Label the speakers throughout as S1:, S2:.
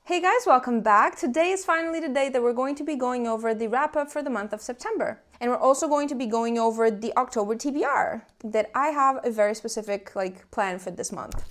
S1: Hey guys, welcome back. Today is finally the day that we're going to be going over the wrap-up for the month of September. And we're also going to be going over the October TBR, that I have a very specific plan for this month.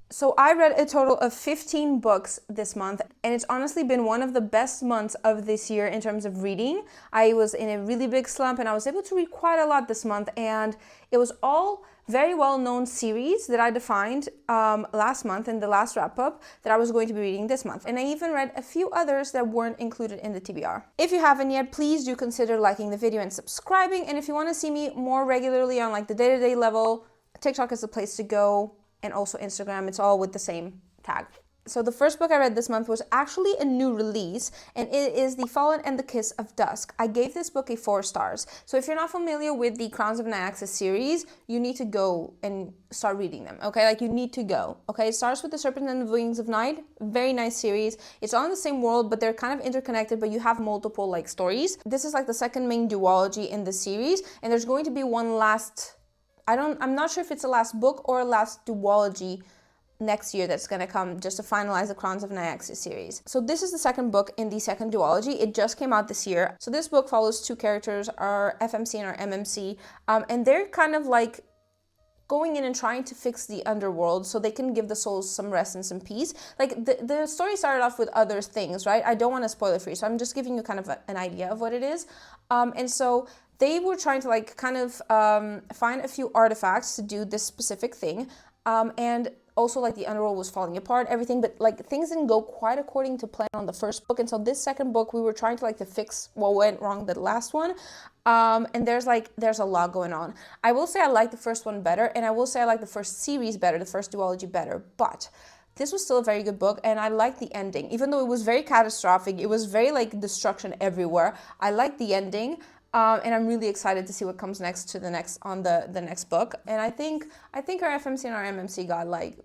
S1: So I read a total of 15 books this month, and it's honestly been one of the best months of this year in terms of reading. I was in a really big slump and I was able to read quite a lot this month, and it was all very well-known series that I defined last month in the last wrap-up that I was going to be reading this month. And I even read a few others that weren't included in the TBR. If you haven't yet, please do consider liking the video and subscribing. And if you want to see me more regularly on the day-to-day level, TikTok is the place to go. And also Instagram, it's all with the same tag. So the first book I read this month was actually a new release, and it is The Fallen and the Kiss of Dusk. I gave this book a 4 stars. So if you're not familiar with the Crowns of Nyaxis series, you need to go and start reading them, okay? You need to go, okay? It starts with The Serpent and the Wings of Night. Very nice series. It's all in the same world, but they're kind of interconnected, but you have multiple stories. This is the second main duology in the series, and there's going to be one last... I'm not sure if it's a last book or a last duology next year that's going to come just to finalize the Crowns of Nyaxis series. So this is the second book in the second duology. It just came out this year. So this book follows 2 characters, our FMC and our MMC, and they're kind of going in and trying to fix the underworld so they can give the souls some rest and some peace. The story started off with other things, right? I don't want to spoil it for you, so I'm just giving you kind of an idea of what it is. And so they were trying to find a few artifacts to do this specific thing. And also the underworld was falling apart, everything, but things didn't go quite according to plan on the first book. And so this second book, we were trying to fix what went wrong with the last one. And there's a lot going on. I will say I like the first one better, and I will say I like the first series better, the first duology better, but this was still a very good book, and I liked the ending. Even though it was very catastrophic, it was very destruction everywhere, I liked the ending. And I'm really excited to see what comes next on the next book. And I think our FMC and our MMC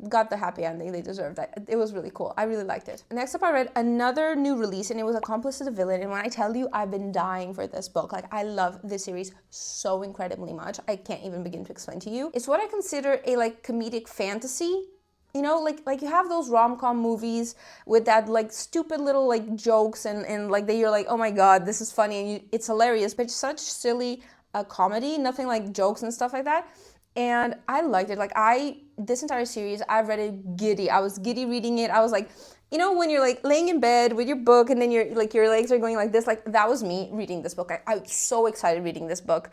S1: got the happy ending they deserved. It was really cool. I really liked it. Next up, I read another new release, and it was Accomplice to the Villain. And when I tell you, I've been dying for this book. I love this series so incredibly much. I can't even begin to explain to you. It's what I consider a comedic fantasy. You know, you have those rom-com movies with that stupid little jokes and that you're oh my god, this is funny, and it's hilarious, but it's such silly comedy, nothing jokes and stuff like that. And I liked it. This entire series, I read it giddy. I was giddy reading it. I was you know, when you're laying in bed with your book and then your legs are going like this, that was me reading this book. I was so excited reading this book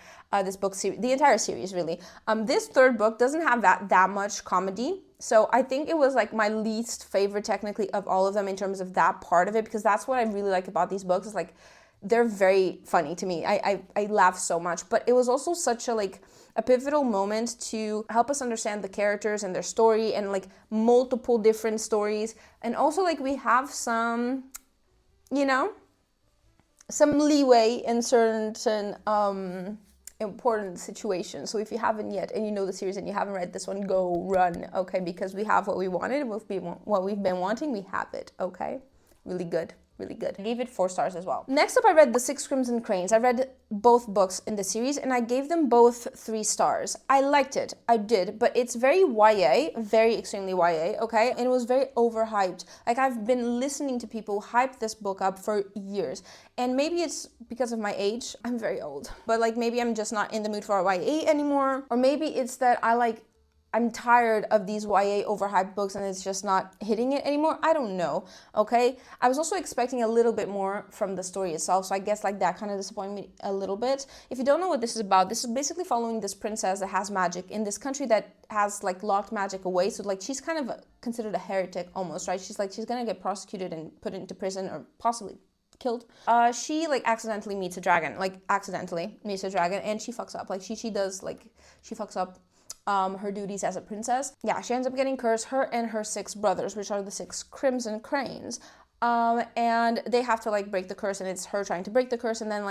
S1: series, the entire series really. This third book doesn't have that much comedy. So I think it was my least favorite technically of all of them in terms of that part of it, because that's what I really like about these books is they're very funny to me. I laugh so much, but it was also such a pivotal moment to help us understand the characters and their story and multiple different stories. And also we have some, you know, some leeway in certain important situations. So if you haven't yet and you know the series and you haven't read this one, go run, okay? Because we have what we wanted, what we've been wanting, we have it, okay? Really good. Really good. I gave it 4 stars as well. Next up, I read The 6 Crimson Cranes. I read both books in the series and I gave them both 3 stars. I liked it. I did, but it's very YA, very extremely YA, okay? And it was very overhyped. I've been listening to people hype this book up for years. And maybe it's because of my age. I'm very old. But maybe I'm just not in the mood for YA anymore. Or maybe it's that I'm tired of these YA overhyped books and it's just not hitting it anymore. I don't know, okay? I was also expecting a little bit more from the story itself, so I guess that kind of disappointed me a little bit. If you don't know what this is about, this is basically following this princess that has magic in this country that has locked magic away. So she's kind of considered a heretic almost, right? She's gonna get prosecuted and put into prison or possibly killed. She accidentally meets a dragon, and she fucks up. She fucks up her duties as a princess. Yeah, she ends up getting cursed, her and her 6 brothers, which are the 6 Crimson Cranes. And they have to break the curse, and it's her trying to break the curse, and then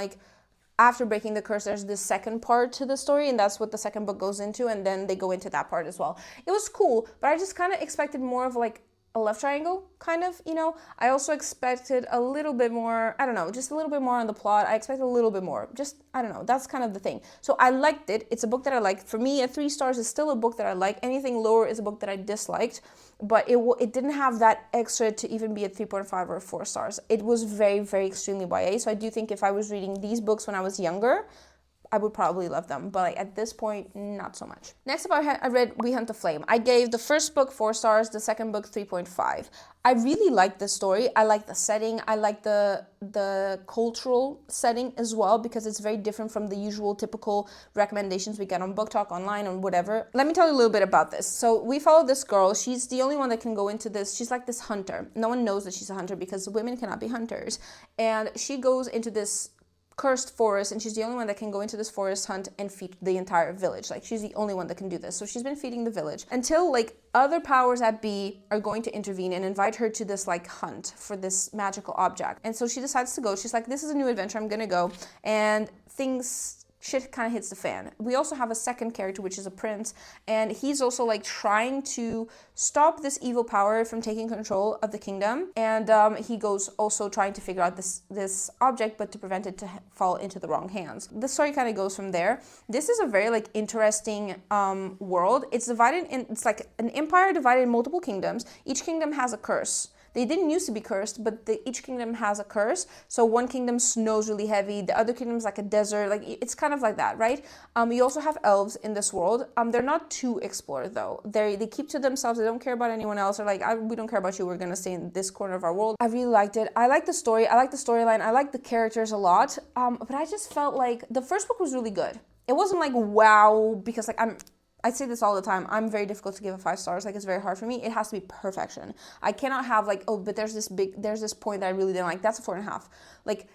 S1: after breaking the curse, there's this second part to the story, and that's what the second book goes into, and then they go into that part as well. It was cool, but I just kind of expected more of a love triangle, kind of, you know. I also expected a little bit more, I don't know, just a little bit more on the plot. I expected a little bit more, just, I don't know, that's kind of the thing. So I liked it. It's a book that I liked. For me, at 3 stars is still a book that I like. Anything lower is a book that I disliked, but it didn't have that extra to even be at 3.5 or 4 stars. It was very, very extremely YA. So I do think if I was reading these books when I was younger, I would probably love them, but like at this point, not so much. Next up, I read We Hunt the Flame. I gave the first book 4 stars, the second book 3.5. I really liked the story. I like the setting. I like the cultural setting as well, because it's very different from the usual typical recommendations we get on Book Talk, online, or whatever. Let me tell you a little bit about this. So we follow this girl. She's the only one that can go into this. She's like this hunter. No one knows that she's a hunter because women cannot be hunters. And she goes into this cursed forest, and she's the only one that can go into this forest, hunt, and feed the entire village. Like, she's the only one that can do this. So she's been feeding the village until like other powers at B are going to intervene and invite her to this like hunt for this magical object. And so she decides to go. She's like, this is a new adventure, I'm gonna go. And shit kind of hits the fan. We also have a second character, which is a prince, and he's also like trying to stop this evil power from taking control of the kingdom. And he goes also trying to figure out this object, but to prevent it to fall into the wrong hands. The story kind of goes from there. This is a very like interesting world. It's divided in, it's like an empire divided in multiple kingdoms. Each kingdom has a curse. They didn't used to be cursed, but each kingdom has a curse. So one kingdom snows really heavy, the other kingdom's like a desert, like it's kind of like that, right? You also have elves in this world. They're not too explored though. They keep to themselves. They don't care about anyone else. They're like, we don't care about you. We're gonna stay in this corner of our world. I really liked it. I like the story. I like the storyline. I like the characters a lot. But I just felt like the first book was really good. It wasn't like wow, because like I say this all the time. I'm very difficult to give a 5 stars. Like, it's very hard for me. It has to be perfection. I cannot have like, oh, but there's this point that I really didn't like. That's a 4.5. Like,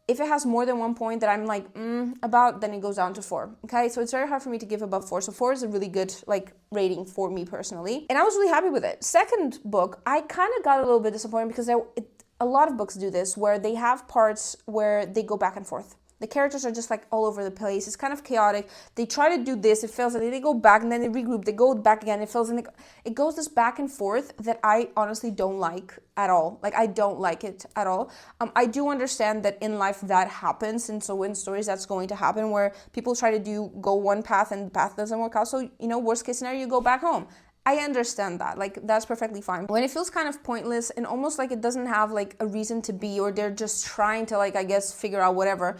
S1: if it has more than one point that I'm like, about, then it goes down to 4. Okay, so it's very hard for me to give above 4. So 4 is a really good like rating for me personally. And I was really happy with it. Second book, I kind of got a little bit disappointed because a lot of books do this where they have parts where they go back and forth. The characters are just like all over the place. It's kind of chaotic. They try to do this, it fails, and then they go back, and then they regroup. They go back again, it fails, and it goes this back and forth that I honestly don't like at all. Like, I don't like it at all. I do understand that in life that happens, and so in stories that's going to happen, where people try to go one path and the path doesn't work out. So, you know, worst case scenario, you go back home. I understand that, like, that's perfectly fine. When it feels kind of pointless and almost like it doesn't have like a reason to be, or they're just trying to like, I guess, figure out whatever,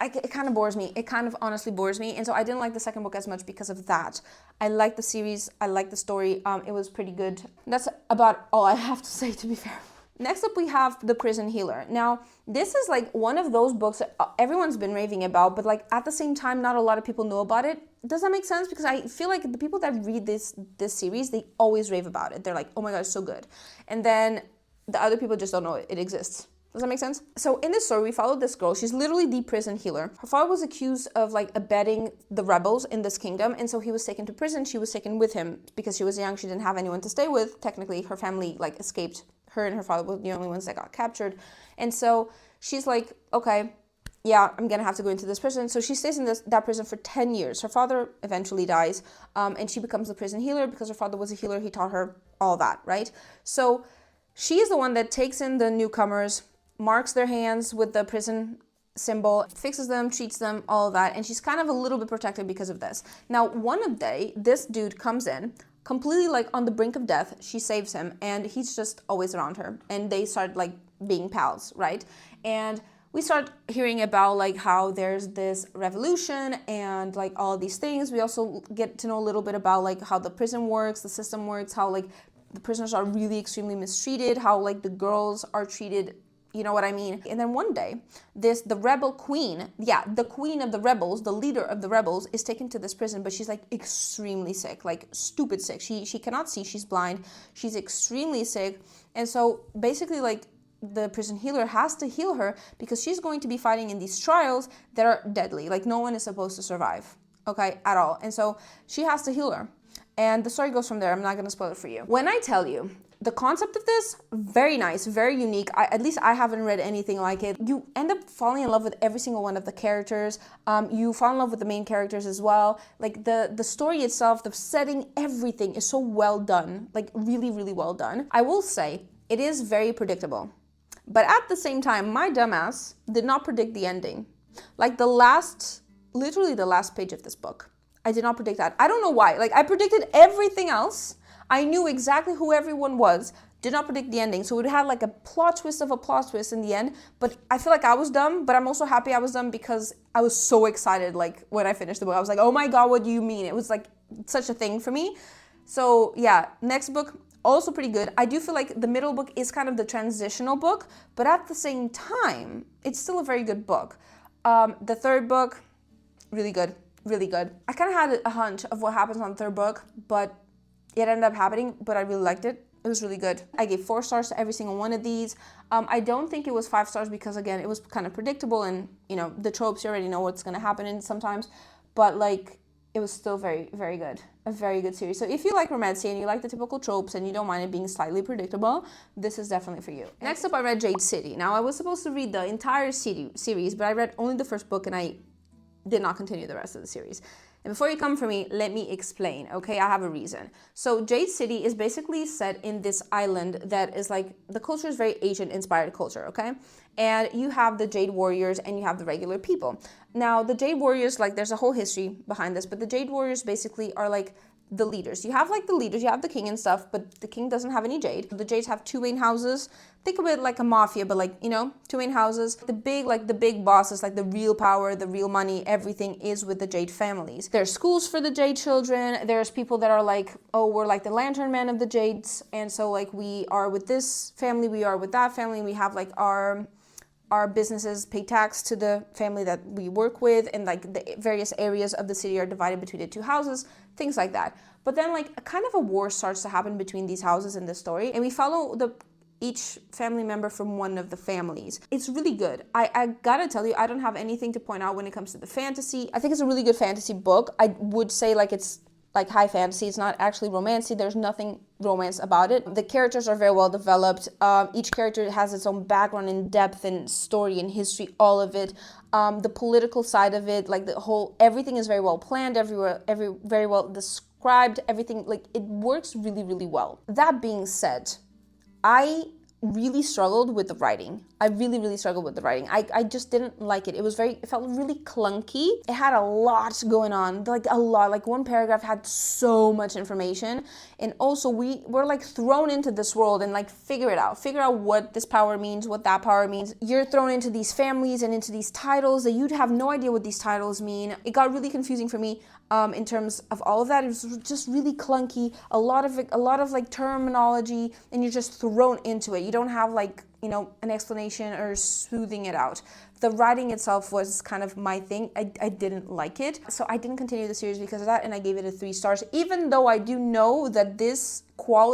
S1: it kind of bores me. It kind of honestly bores me. And so I didn't like the second book as much because of that. I like the series. I like the story. It was pretty good. That's about all I have to say, to be fair. Next up, we have The Prison Healer. Now, this is like one of those books that everyone's been raving about, but like at the same time, not a lot of people know about it. Does that make sense? Because I feel like the people that read this series, they always rave about it. They're like, oh my God, it's so good. And then the other people just don't know it exists. Does that make sense? So in this story, we followed this girl. She's literally the prison healer. Her father was accused of like abetting the rebels in this kingdom. And so he was taken to prison. She was taken with him because she was young. She didn't have anyone to stay with. Technically, her family like escaped. Her and her father were the only ones that got captured. And so she's like, okay, yeah, I'm gonna have to go into this prison. So she stays in that prison for 10 years. Her father eventually dies. And she becomes the prison healer because her father was a healer. He taught her all that, right? So she is the one that takes in the newcomers, marks their hands with the prison symbol, fixes them, treats them, all of that. And she's kind of a little bit protected because of this. Now, one day, this dude comes in, completely like on the brink of death. She saves him, and he's just always around her. And they start like being pals, right? And we start hearing about like how there's this revolution and like all these things. We also get to know a little bit about like how the prison works, the system works, how like the prisoners are really extremely mistreated, how like the girls are treated, you know what I mean? And then one day, the rebel queen, the queen of the rebels, the leader of the rebels, is taken to this prison, but she's like extremely sick, like stupid sick. She cannot see, she's blind, she's extremely sick. And so basically like the prison healer has to heal her because she's going to be fighting in these trials that are deadly. Like no one is supposed to survive, okay, at all. And so she has to heal her. And the story goes from there. I'm not going to spoil it for you. When I tell you, The concept of this, very nice, very unique. At least I haven't read anything like it. You end up falling in love with every single one of the characters. You fall in love with the main characters as well. Like the story itself, the setting, everything is so well done. Like really, really well done. I will say it is very predictable. But at the same time, my dumbass did not predict the ending. Like literally the last page of this book. I did not predict that. I don't know why. Like I predicted everything else. I knew exactly who everyone was, did not predict the ending. So it had like a plot twist of a plot twist in the end. But I feel like I was dumb, but I'm also happy I was dumb because I was so excited like when I finished the book. I was like, oh my God, what do you mean? It was like such a thing for me. So yeah, next book, also pretty good. I do feel like the middle book is kind of the transitional book, but at the same time, it's still a very good book. The third book, really good, really good. I kind of had a hunch of what happens on the third book, but it ended up happening, but I really liked it. It was really good. I gave 4 stars to every single one of these. I don't think it was 5 stars because, again, it was kind of predictable and, you know, the tropes, you already know what's going to happen in sometimes. But, like, it was still very, very good. A very good series. So if you like romance and you like the typical tropes and you don't mind it being slightly predictable, this is definitely for you. Next up, I read Jade City. Now, I was supposed to read the entire series, but I read only the first book and I did not continue the rest of the series. And before you come for me, let me explain, okay? I have a reason. So Jade City is basically set in this island that is like, the culture is very Asian-inspired culture, okay? And you have the Jade Warriors and you have the regular people. Now, the Jade Warriors, like, there's a whole history behind this, but the Jade Warriors basically are like the leaders. You have like the leaders, you have the king and stuff, but the king doesn't have any jade. The Jades have 2 main houses. Think of it like a mafia, but like, you know, 2 main houses. The big bosses, like the real power, the real money, everything is with the Jade families. There's schools for the Jade children. There's people that are like, oh, we're like the lantern man of the Jades. And so like we are with this family, we are with that family. We have like our businesses pay tax to the family that we work with, and like the various areas of the city are divided between the 2 houses, things like that. But then like a kind of a war starts to happen between these houses in the story, and we follow each family member from one of the families. It's really good. I gotta tell you, I don't have anything to point out when it comes to the fantasy. I think it's a really good fantasy book. I would say like it's like high fantasy. It's not actually romancy. There's nothing romance about it. The characters are very well developed. Each character has its own background in depth and story and history, all of it. The political side of it, like everything is very well planned, very well described, everything, like it works really, really well. That being said, I really struggled with the writing. I really struggled with the writing. I just didn't like it. It felt really clunky. It had a lot going on, like a lot. Like one paragraph had so much information. And also we were like thrown into this world and like figure out what this power means, what that power means. You're thrown into these families and into these titles that you'd have no idea what these titles mean. It got really confusing for me in terms of all of that. It was just really clunky, a lot of like terminology, and you're just thrown into it. You don't have like, you know, an explanation or smoothing it out. The writing itself was kind of my thing. I didn't like it. So I didn't continue the series because of that, and I gave it a 3 stars, even though I do know that this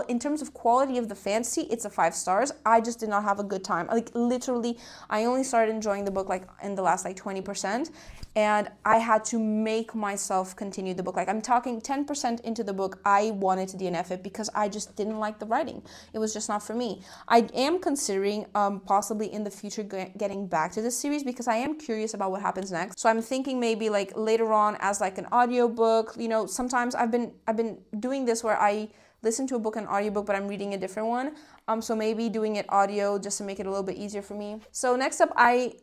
S1: in terms of quality of the fantasy, it's a 5 stars. I just did not have a good time. Like literally, I only started enjoying the book like in the last like 20%, and I had to make myself continue the book. Like I'm talking 10% into the book, I wanted to DNF it because I just didn't like the writing. It was just not for me. I am considering possibly in the future getting back to this series because I am curious about what happens next. So I'm thinking maybe like later on as like an audiobook. You know, sometimes I've been doing this where I listen to a book in audiobook, but I'm reading a different one. So maybe doing it audio just to make it a little bit easier for me. So next up, I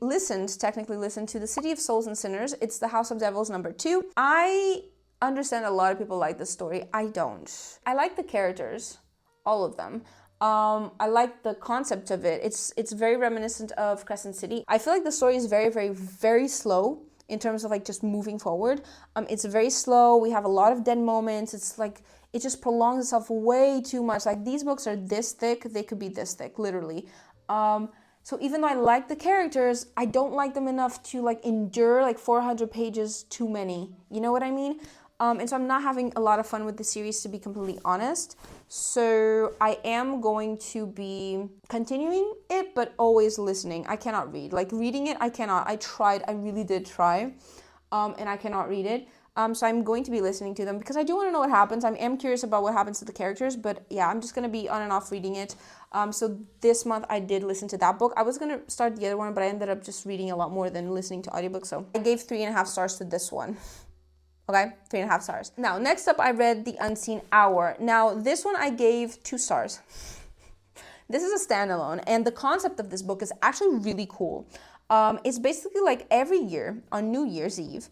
S1: technically listened to The City of Souls and Sinners. It's The House of Devils #2. I understand a lot of people like this story. I don't. I like the characters, all of them. I like the concept of it. It's very reminiscent of Crescent City. I feel like the story is very, very, very slow in terms of like just moving forward. It's very slow. We have a lot of dead moments. It's like, it just prolongs itself way too much. Like these books are this thick, they could be this thick, literally. So even though I like the characters, I don't like them enough to like endure like 400 pages too many. You know what I mean? And so I'm not having a lot of fun with the series, to be completely honest. So I am going to be continuing it, but always listening. I cannot read. Like reading it, I cannot. I tried. I really did try. And I cannot read it. So I'm going to be listening to them because I do want to know what happens. I am curious about what happens to the characters, but yeah, I'm just going to be on and off reading it. So this month I did listen to that book. I was going to start the other one, but I ended up just reading a lot more than listening to audiobooks. So I gave 3.5 stars to this one. Okay, 3.5 stars. Now, next up, I read The Unseen Hour. Now, this one I gave 2 stars. This is a standalone, and the concept of this book is actually really cool. It's basically like every year on New Year's Eve,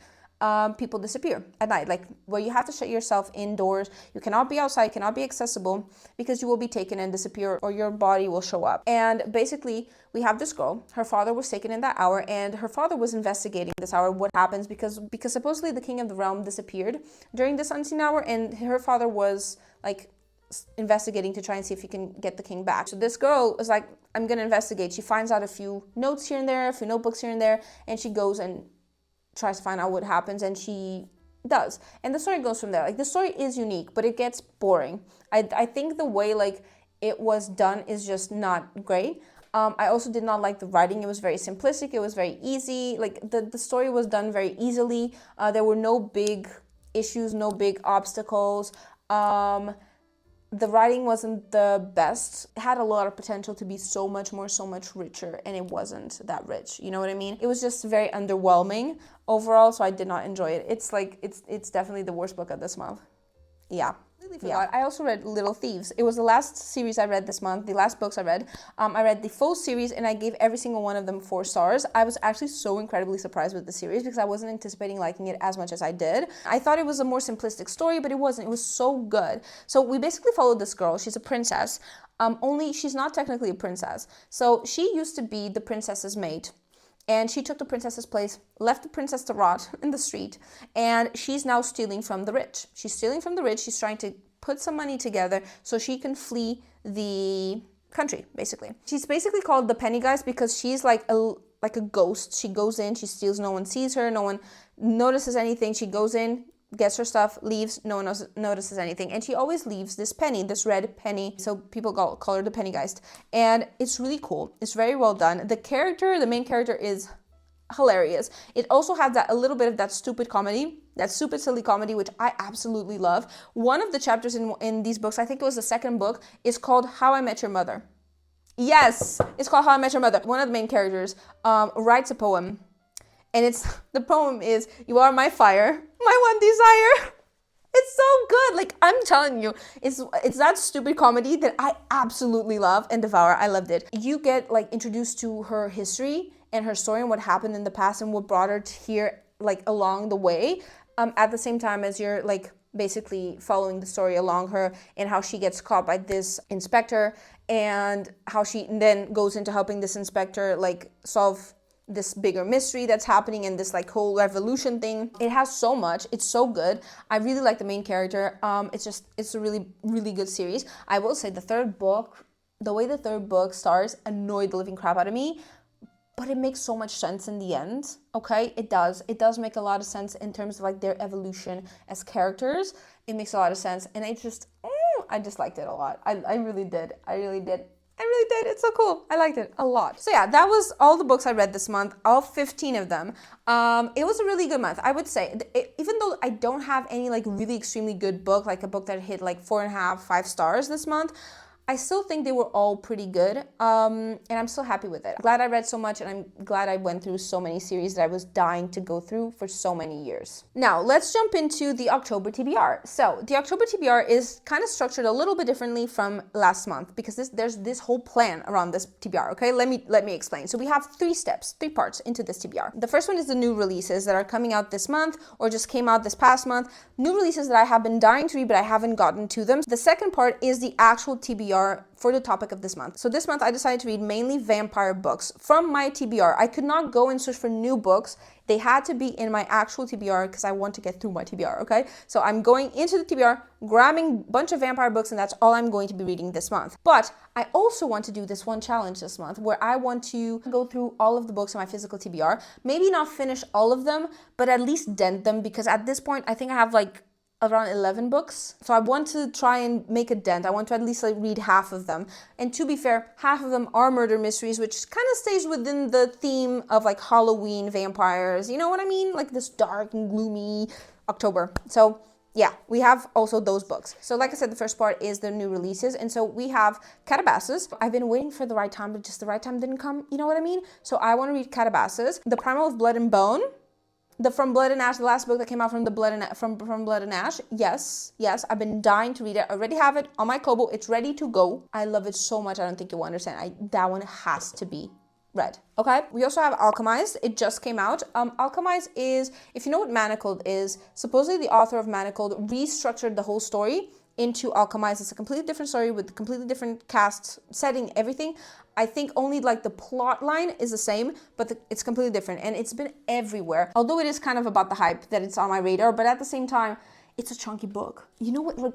S1: people disappear at night, like where you have to shut yourself indoors. You cannot be outside, cannot be accessible because you will be taken and disappear or your body will show up. And basically we have this girl, her father was taken in that hour, and her father was investigating this hour, what happens, because supposedly the king of the realm disappeared during this unseen hour, and her father was like investigating to try and see if he can get the king back. So this girl is like, I'm gonna investigate. She finds out a few notes here and there, a few notebooks here and there, and she goes and tries to find out what happens, and she does. And the story goes from there. Like, the story is unique, but it gets boring. I think the way like it was done is just not great. I also did not like the writing. It was very simplistic. It was very easy. Like the story was done very easily. There were no big issues, no big obstacles. The writing wasn't the best. It had a lot of potential to be so much more, so much richer, and it wasn't that rich. You know what I mean? It was just very underwhelming overall, so I did not enjoy it. It's like, it's definitely the worst book of this month. Yeah. Yeah. I also read Little Thieves. It was the last series I read this month, the last books I read. I read the full series, and I gave every single one of them 4 stars. I was actually so incredibly surprised with the series because I wasn't anticipating liking it as much as I did. I thought it was a more simplistic story, but it wasn't. It was so good. So we basically followed this girl. She's a princess, only she's not technically a princess. So she used to be the princess's maid. And she took the princess's place, left the princess to rot in the street, and she's now stealing from the rich. She's stealing from the rich. She's trying to put some money together so she can flee the country, basically. She's basically called the Penny Guys because she's like a ghost. She goes in, she steals, no one sees her, no one notices anything. She goes in, gets her stuff, leaves, no one notices anything. And she always leaves this penny, this red penny. So people call her the Pennygeist. And it's really cool. It's very well done. The main character is hilarious. It also has a little bit of that stupid comedy, that stupid silly comedy, which I absolutely love. One of the chapters in these books, I think it was the second book, is called How I Met Your Mother. Yes, it's called How I Met Your Mother. One of the main characters writes a poem. And the poem is, "You are my fire, my one desire." It's so good. Like, I'm telling you, it's that stupid comedy that I absolutely love and devour. I loved it. You get like introduced to her history and her story and what happened in the past and what brought her to here, like along the way. At the same time as you're like basically following the story along her and how she gets caught by this inspector and how she then goes into helping this inspector like solve this bigger mystery that's happening and this like whole revolution thing. It has so much. It's so good. I really like the main character. It's a really, really good series. I will say the way the third book starts annoyed the living crap out of me, but it makes so much sense in the end. Okay, it does make a lot of sense in terms of like their evolution as characters. It makes a lot of sense, and I just liked it a lot. I really did. It's so cool. I liked it a lot. So yeah, that was all the books I read this month, all 15 of them. It was a really good month, I would say. Even though I don't have any like really extremely good book, like a book that hit like 4.5, 5 stars this month, I still think they were all pretty good, and I'm still happy with it. I'm glad I read so much, and I'm glad I went through so many series that I was dying to go through for so many years. Now, let's jump into the October TBR. So, the October TBR is kind of structured a little bit differently from last month because there's this whole plan around this TBR, okay? Let me explain. So, we have 3 parts into this TBR. The first one is the new releases that are coming out this month or just came out this past month. New releases that I have been dying to read, but I haven't gotten to them. The second part is the actual TBR for the topic of this month. So this month I decided to read mainly vampire books from my TBR. I could not go and search for new books. They had to be in my actual TBR because I want to get through my TBR, okay? So I'm going into the TBR, grabbing a bunch of vampire books, and that's all I'm going to be reading this month. But I also want to do this one challenge this month where I want to go through all of the books in my physical TBR. Maybe not finish all of them, but at least dent them, because at this point I think I have like around 11 books. So I want to try and make a dent. I want to at least like read half of them. And to be fair, half of them are murder mysteries, which kind of stays within the theme of like Halloween vampires. You know what I mean? Like this dark and gloomy October. So yeah, we have also those books. So like I said, the first part is the new releases. And so we have Calabasas. I've been waiting for the right time, but just the right time didn't come. You know what I mean? So I want to read Calabasas. The Primal of Blood and Bone. The From Blood and Ash, the last book that came out from from Blood and Ash. Yes, I've been dying to read it. I already have it on my Kobo. It's ready to go. I love it so much. I don't think you'll understand. That one has to be read. Okay. We also have Alchemized. It just came out. Alchemized is, if you know what Manacled is, supposedly the author of Manacled restructured the whole story into Alchemized. It's a completely different story with completely different cast, setting, everything. I think only like the plot line is the same, but it's completely different, and it's been everywhere. Although it is kind of about the hype that it's on my radar, but at the same time, it's a chunky book. You know what? Like,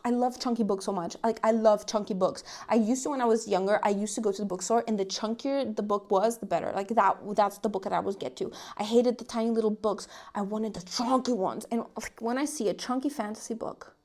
S1: I love chunky books so much. Like, I love chunky books. I used to, when I was younger, I used to go to the bookstore, and the chunkier the book was, the better. Like that's the book that I would get to. I hated the tiny little books. I wanted the chunky ones. And like, when I see a chunky fantasy book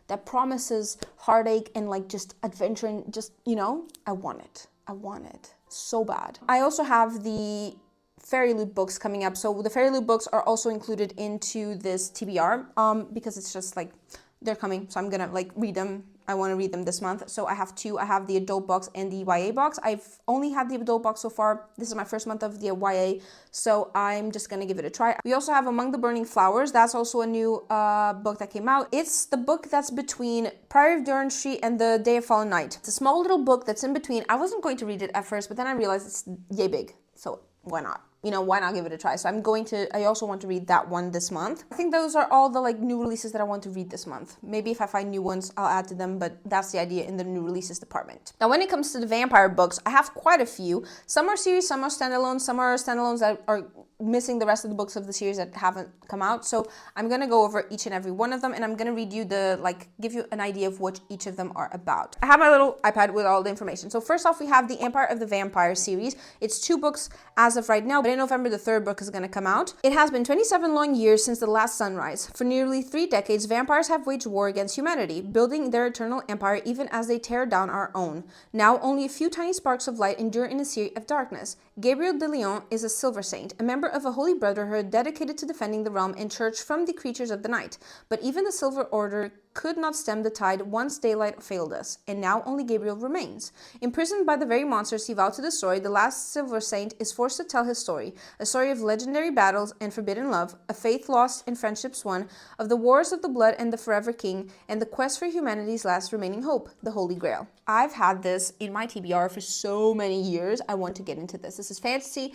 S1: that promises heartache and like just adventure and just, you know, I want it. I want it so bad. I also have the Fairy Loot books coming up. So the Fairy Loot books are also included into this TBR because it's just like they're coming. So I'm gonna like read them. I want to read them this month. So I have two. I have the adult box and the YA box. I've only had the adult box so far. This is my first month of the YA. So I'm just going to give it a try. We also have Among the Burning Flowers. That's also a new book that came out. It's the book that's between Priory of Durand Street and The Day of Fallen Night. It's a small little book that's in between. I wasn't going to read it at first, but then I realized it's yay big. So why not? You know, why not give it a try? So I also want to read that one this month. I think those are all the like new releases that I want to read this month. Maybe if I find new ones, I'll add to them, but that's the idea in the new releases department. Now, when it comes to the vampire books, I have quite a few. Some are series, some are standalones, that are missing the rest of the books of the series that haven't come out. So I'm going to go over each and every one of them, and I'm going to read you give you an idea of what each of them are about. I have my little iPad with all the information. So first off, we have the Empire of the Vampire series. It's 2 books as of right now, but in November, the 3rd book is going to come out. It has been 27 long years since the last sunrise. For nearly 3 decades, vampires have waged war against humanity, building their eternal empire even as they tear down our own. Now, only a few tiny sparks of light endure in a sea of darkness. Gabriel de Leon is a silver saint, a member of a holy brotherhood dedicated to defending the realm and church from the creatures of the night. But even the Silver Order could not stem the tide once daylight failed us, and now only Gabriel remains. Imprisoned by the very monsters he vowed to destroy, the last Silver Saint is forced to tell his story, a story of legendary battles and forbidden love, a faith lost and friendships won, of the wars of the blood and the forever king, and the quest for humanity's last remaining hope, the Holy Grail. I've had this in my TBR for so many years. I want to get into this. This is fantasy.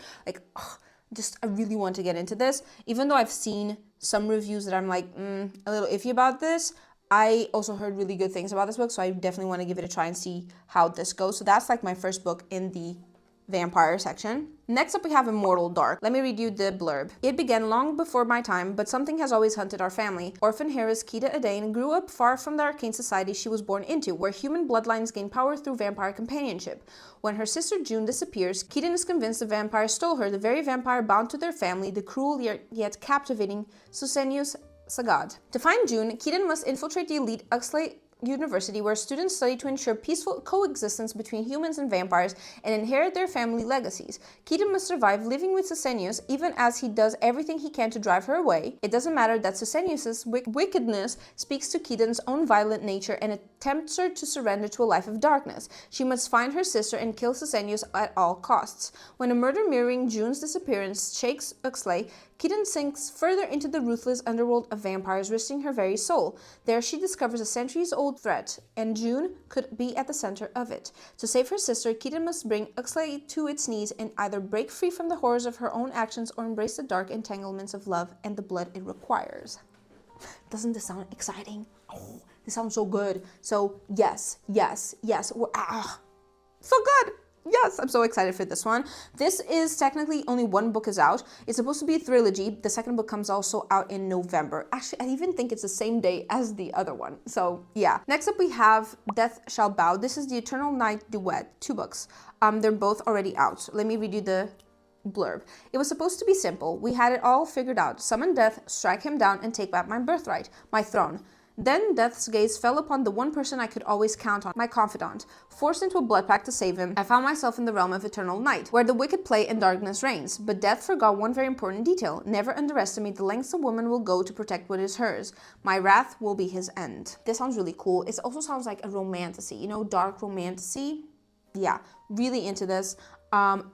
S1: I really want to get into this. Even though I've seen some reviews that I'm like, a little iffy about this, I also heard really good things about this book, so I definitely want to give it a try and see how this goes. So that's like my first book in the vampire section. Next up, we have Immortal Dark. Let me read you the blurb. It began long before my time, but something has always hunted our family. Orphan heiress Kida Adain grew up far from the arcane society she was born into, where human bloodlines gain power through vampire companionship. When her sister June disappears, Keaton is convinced the vampire stole her, the very vampire bound to their family, the cruel yet captivating Susenyus Sagad. To find June, Keaton must infiltrate the elite Uxley University, where students study to ensure peaceful coexistence between humans and vampires and inherit their family legacies. Keaton must survive living with Susenyus, even as he does everything he can to drive her away. It doesn't matter that Susenyus' wickedness speaks to Keaton's own violent nature and tempts her to surrender to a life of darkness. She must find her sister and kill Susenyus at all costs. When a murder mirroring June's disappearance shakes Uxley, Keaton sinks further into the ruthless underworld of vampires, risking her very soul. There she discovers a centuries-old threat, and June could be at the center of it. To save her sister, Keaton must bring Uxley to its knees and either break free from the horrors of her own actions or embrace the dark entanglements of love and the blood it requires. Doesn't this sound exciting? Oh, this sounds so good. So yes. So good. Yes, I'm so excited for this one. This is technically only 1 book is out. It's supposed to be a trilogy. The second book comes also out in November. Actually, I even think it's the same day as the other one. So yeah. Next up, we have Death Shall Bow. This is the Eternal Night Duet. 2 books. They're both already out. Let me read you the blurb. It was supposed to be simple. We had it all figured out. Summon death, strike him down, and take back my birthright, my throne. Then death's gaze fell upon the one person I could always count on, my confidant. Forced into a blood pact to save him, I found myself in the realm of eternal night, where the wicked play and darkness reigns. But death forgot one very important detail. Never underestimate the lengths a woman will go to protect what is hers. My wrath will be his end. This sounds really cool. It also sounds like a romantasy, you know, dark romantasy. Yeah, really into this.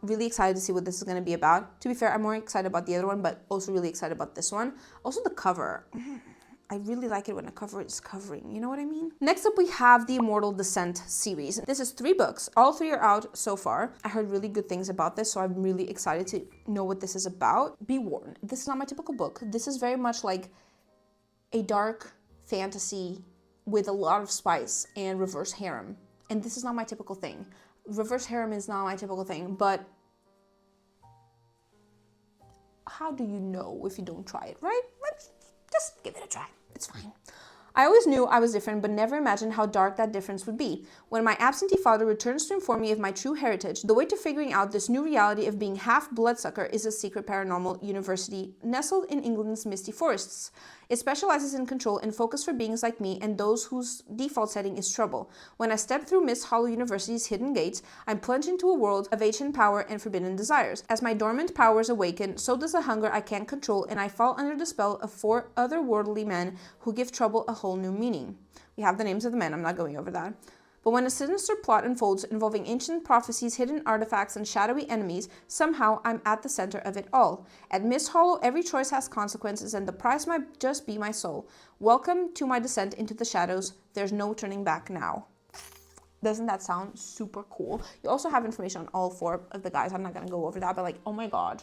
S1: Really excited to see what this is going to be about. To be fair, I'm more excited about the other one, but also really excited about this one. Also the cover. I really like it when a cover is covering, you know what I mean? Next up, we have the Immortal Descent series. This is 3 books. All 3 are out so far. I heard really good things about this, so I'm really excited to know what this is about. Be warned, this is not my typical book. This is very much like a dark fantasy with a lot of spice and reverse harem. And this is not my typical thing. Reverse harem is not my typical thing, but how do you know if you don't try it, right? Just give it a try. It's fine. I always knew I was different, but never imagined how dark that difference would be. When my absentee father returns to inform me of my true heritage, the way to figuring out this new reality of being half bloodsucker is a secret paranormal university nestled in England's misty forests. It specializes in control and focus for beings like me and those whose default setting is trouble. When I step through Mist Hollow University's hidden gates, I'm plunged into a world of ancient power and forbidden desires. As my dormant powers awaken, so does a hunger I can't control, and I fall under the spell of 4 otherworldly men who give trouble a whole new meaning. We have the names of the men, I'm not going over that. But when a sinister plot unfolds involving ancient prophecies, hidden artifacts, and shadowy enemies, somehow I'm at the center of it all. At Mist Hollow, every choice has consequences, and the price might just be my soul. Welcome to my descent into the shadows. There's no turning back now. Doesn't that sound super cool? You also have information on all 4 of the guys. I'm not going to go over that, but like, oh my god.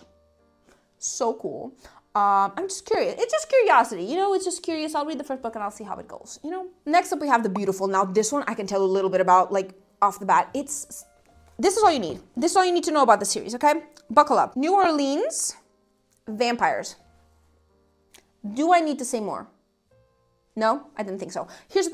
S1: So cool. I'm just curious. It's just curiosity, you know, it's just curious. I'll read the first book and I'll see how it goes, you know. Next up, we have The Beautiful. Now, this one I can tell a little bit about, like, off the bat. This is all you need. This is all you need to know about the series, okay? Buckle up. New Orleans, vampires. Do I need to say more? No, I didn't think so. This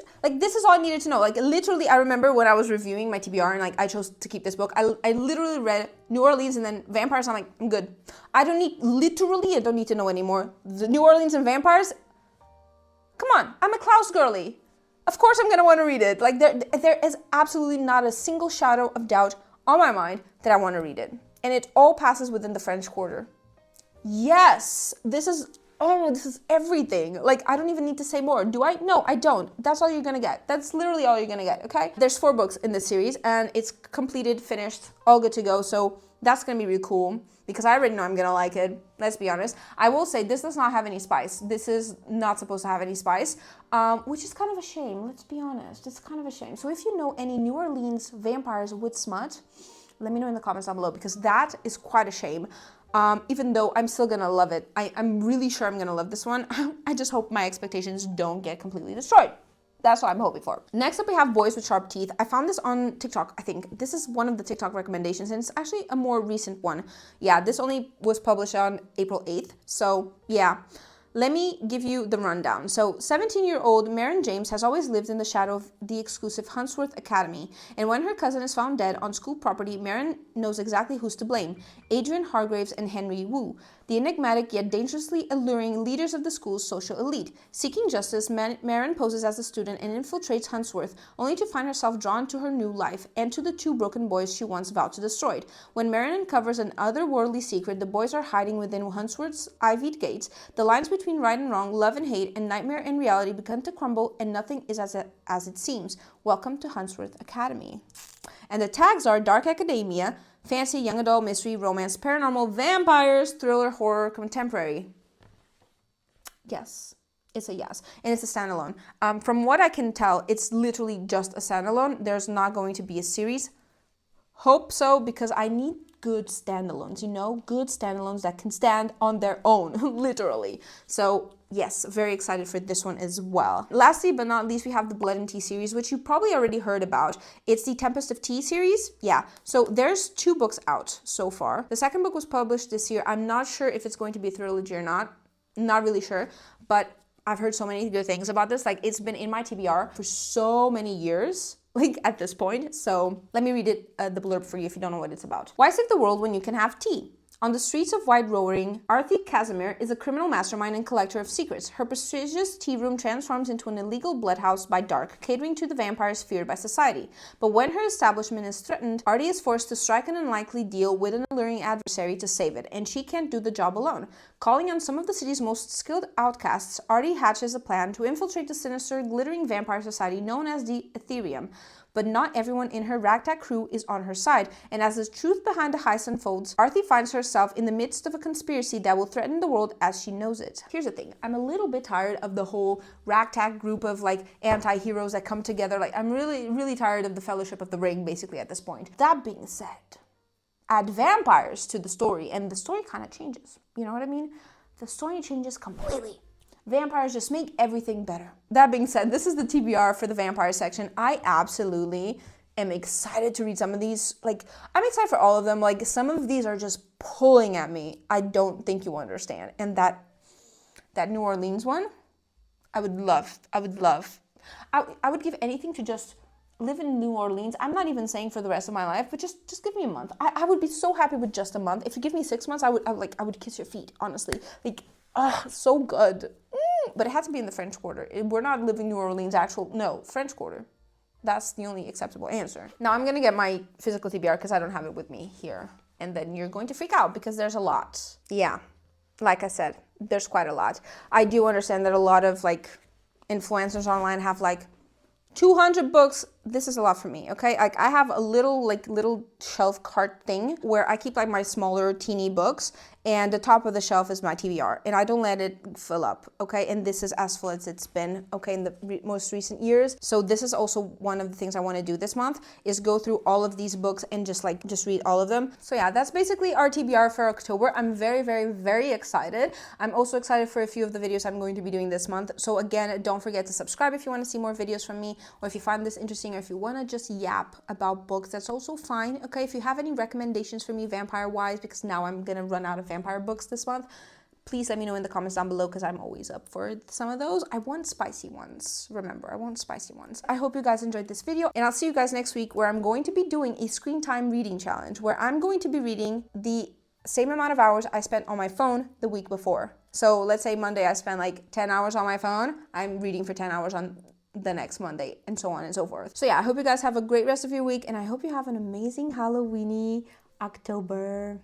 S1: is all I needed to know. Like, literally, I remember when I was reviewing my TBR and, like, I chose to keep this book. I literally read New Orleans and then vampires. I'm like, I'm good. I don't need to know anymore. The New Orleans and vampires, come on. I'm a Klaus girly. Of course I'm going to want to read it. Like, there is absolutely not a single shadow of doubt on my mind that I want to read it. And it all passes within the French Quarter. Yes, this is everything. Like, I don't even need to say more. Do I? No, I don't. That's all you're gonna get. That's literally all you're gonna get, okay? There's 4 books in this series, and it's completed, finished, all good to go. So that's gonna be really cool, because I already know I'm gonna like it. Let's be honest. I will say, this does not have any spice. This is not supposed to have any spice, which is kind of a shame. Let's be honest. It's kind of a shame. So if you know any New Orleans vampires with smut, let me know in the comments down below, because that is quite a shame. Even though I'm still gonna love it. I'm really sure I'm gonna love this one. I just hope my expectations don't get completely destroyed. That's what I'm hoping for. Next up, we have Boys with Sharp Teeth. I found this on TikTok, I think. This is one of the TikTok recommendations, and it's actually a more recent one. Yeah, this only was published on April 8th. So, yeah. Let me give you the rundown. So, 17-year-old Maren James has always lived in the shadow of the exclusive Huntsworth Academy, and when her cousin is found dead on school property, Maren knows exactly who's to blame: Adrian Hargraves and Henry Wu, the enigmatic yet dangerously alluring leaders of the school's social elite. Seeking justice, Maren poses as a student and infiltrates Huntsworth, only to find herself drawn to her new life and to the 2 broken boys she once vowed to destroy. When Maren uncovers an otherworldly secret, the boys are hiding within Huntsworth's ivied gates. The lines between right and wrong, love and hate, and nightmare and reality begin to crumble, and nothing is as it seems. Welcome to Huntsworth Academy. And the tags are dark academia, fantasy, young adult, mystery, romance, paranormal, vampires, thriller, horror, contemporary. Yes, it's a yes. And it's a standalone. From what I can tell, it's literally just a standalone. There's not going to be a series. Hope so, because I need good standalones, you know, good standalones that can stand on their own, literally. So yes, very excited for this one as well. Lastly but not least, we have the Blood and Tea series, which you probably already heard about. It's the Tempest of Tea series. Yeah, so there's 2 books out so far. The second book was published this year. I'm not sure if it's going to be a trilogy or not. Not really sure, but I've heard so many good things about this. Like, it's been in my TBR for so many years, like, at this point. So let me read it, the blurb for you if you don't know what it's about. Why save the world when you can have tea? On the streets of White Roaring, Arthi Casimir is a criminal mastermind and collector of secrets. Her prestigious tea room transforms into an illegal bloodhouse by dark, catering to the vampires feared by society. But when her establishment is threatened, Artie is forced to strike an unlikely deal with an alluring adversary to save it, and she can't do the job alone. Calling on some of the city's most skilled outcasts, Artie hatches a plan to infiltrate the sinister, glittering vampire society known as the Ethereum. But not everyone in her ragtag crew is on her side, and as the truth behind the heist unfolds, Arthi finds herself in the midst of a conspiracy that will threaten the world as she knows it. Here's the thing, I'm a little bit tired of the whole ragtag group of like anti-heroes that come together. Like, I'm really tired of the Fellowship of the Ring basically at this point. That being said, add vampires to the story and the story kind of changes. You know what I mean? The story changes completely. Vampires just make everything better. That being said, this is the TBR for the vampire section. I absolutely am excited to read some of these. Like, I'm excited for all of them. Like, some of these are just pulling at me. I don't think you understand. And that New Orleans one, I would give anything to just live in New Orleans. I'm not even saying for the rest of my life, but just give me a month. I would be so happy with just a month. If you give me 6 months, I would kiss your feet, honestly. Like, so good. But it has to be in the French Quarter. We're not living New Orleans French Quarter. That's the only acceptable answer. Now I'm gonna get my physical TBR because I don't have it with me here. And then you're going to freak out because there's a lot. Yeah, like I said, there's quite a lot. I do understand that a lot of like influencers online have like 200 books. This is a lot for me, okay? Like, I have a little shelf cart thing where I keep like my smaller teeny books, and the top of the shelf is my TBR, and I don't let it fill up, okay? And this is as full as it's been, okay, in the most recent years. So this is also one of the things I want to do this month, is go through all of these books and just read all of them. So yeah, that's basically our TBR for October. I'm very excited. I'm also excited for a few of the videos I'm going to be doing this month. So again, don't forget to subscribe if you want to see more videos from me, or if you find this interesting, or if you want to just yap about books, that's also fine, okay? If you have any recommendations for me vampire-wise, because now I'm gonna run out of vampire books this month, please let me know in the comments down below, because I'm always up for some of those. I want spicy ones. Remember, I want spicy ones. I hope you guys enjoyed this video, and I'll see you guys next week, where I'm going to be doing a screen time reading challenge, where I'm going to be reading the same amount of hours I spent on my phone the week before. So let's say Monday I spent like 10 hours on my phone, I'm reading for 10 hours on the next Monday, and so on and so forth. So yeah, I hope you guys have a great rest of your week, and I hope you have an amazing Halloweeny October.